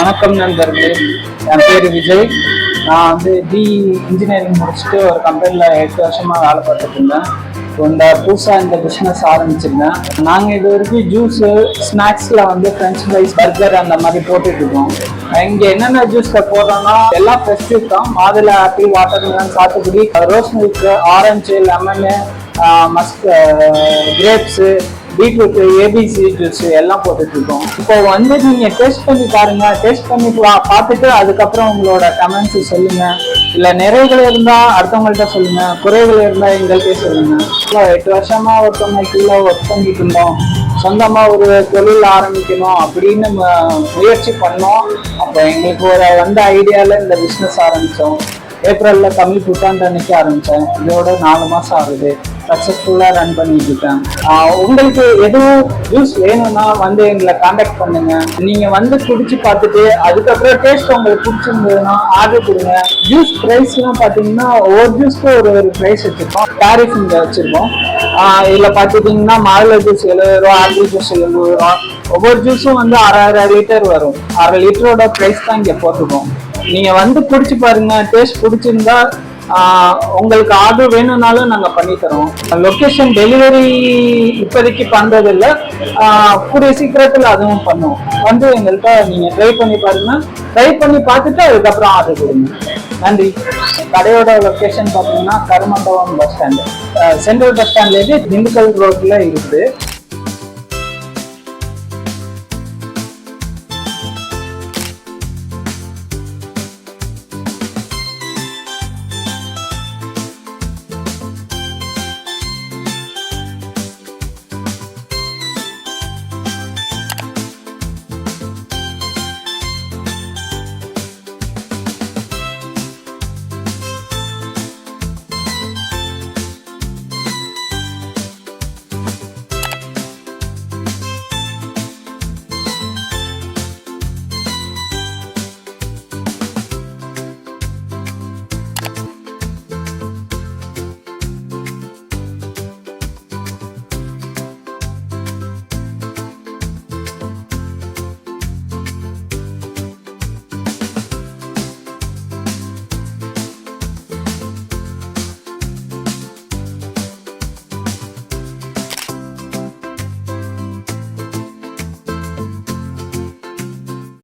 வணக்கம் நண்பர்களே, என் பேர் விஜய். நான் பி இன்ஜினியரிங் முடிச்சுட்டு ஒரு கம்பெனியில் 8 வருஷமாக வேலை பார்த்துட்டு இருந்தேன். புதுசாக இந்த பிஸ்னஸ் ஆரம்பிச்சிருந்தேன். நாங்கள் இது வரைக்கும் ஜூஸு, ஸ்நாக்ஸில் ஃப்ரெஞ்ச் ஃப்ரைஸ், பர்கர் அந்த மாதிரி போட்டுட்ருக்கோம். இங்கே என்னென்ன ஜூஸில் போடுறோன்னா எல்லாம் ஃப்ரெஷ் ஜூஸ் தான். மாதுளை, ஆப்பிள், வாட்டர்மெலன், சாத்துக்குடி, rose milk, orange, lemon, Musk, grapes, beetroot, ABC juice எல்லாம் போட்டுட்டு இருக்கோம். இப்போ நீங்க டேஸ்ட் பண்ணி பாருங்க. டேஸ்ட் பண்ணி பார்த்துட்டு அதுக்கப்புறம் உங்களோட கமெண்ட்ஸ் சொல்லுங்க. இல்ல நிறைகள் இருந்தா அடுத்தவங்கள்ட்ட சொல்லுங்க, குறைகள் இருந்தா எங்கள்கிட்ட சொல்லுங்க. 8 வருஷமா ஒருத்தவங்க கீழே ஒர்க் பண்ணிட்டு இருந்தோம். சொந்தமா ஒரு தொழில் ஆரம்பிக்கணும் அப்படின்னு முயற்சி பண்ணோம். அப்போ எங்களுக்கு ஒரு ஐடியால இந்த பிஸ்னஸ் ஆரம்பிச்சோம். ஏப்ரல்ல தமிழ் புத்தாண்டு அன்னைக்கு ஆரம்பிச்சேன். இதோட 4 மாசம் ஆகுது. சக்சஸ்ஃபுல்லா ரன் பண்ணிட்டு இருக்கேன். உங்களுக்கு எதுவும் ஜூஸ் வேணும்னா எங்களை கான்டாக்ட் பண்ணுங்க. நீங்க குடிச்சு பார்த்துட்டு அதுக்கப்புறம் டேஸ்ட் உங்களுக்கு பிடிச்சிருந்ததுன்னா ஆர்டர் கொடுங்க. ஜூஸ் பிரைஸ்லாம் பார்த்தீங்கன்னா ஒவ்வொரு ஜூஸ்க்கும் ஒரு பிரைஸ் வச்சிருக்கோம். டாரிஃப் இங்க வச்சிருக்கோம். இதுல பார்த்துட்டீங்கன்னா மாதுளை ஜூஸ் 70 ரூபா, ஆப்பிள் ஜூஸ் 70 ரூபா. ஒவ்வொரு ஜூஸும் 1/2 லிட்டர் வரும். 1/2 லிட்டரோட பிரைஸ் தான் இங்க போட்டிருக்கோம். நீங்க குடிச்சு பாருங்க. டேஸ்ட் பிடிச்சிருந்தா உங்களுக்கு ஆர்டர் வேணும்னாலும் நாங்க பண்ணி தரோம். லொகேஷன் டெலிவரி இப்போதைக்கு பண்றது இல்லை. கூடிய சீக்கிரத்துல அதுவும் பண்ணுவோம். எங்கள்கிட்ட நீங்க ட்ரை பண்ணி பாருங்க. ட்ரை பண்ணி பார்த்துட்டு அதுக்கப்புறம் ஆர்டர் கொடுங்க. நன்றி. கடையோட லொகேஷன் பார்த்தீங்கன்னா Karumandapam bus stand, central bus ஸ்டாண்ட்லேருந்து திண்டுக்கல் ரோட்ல இருக்குது.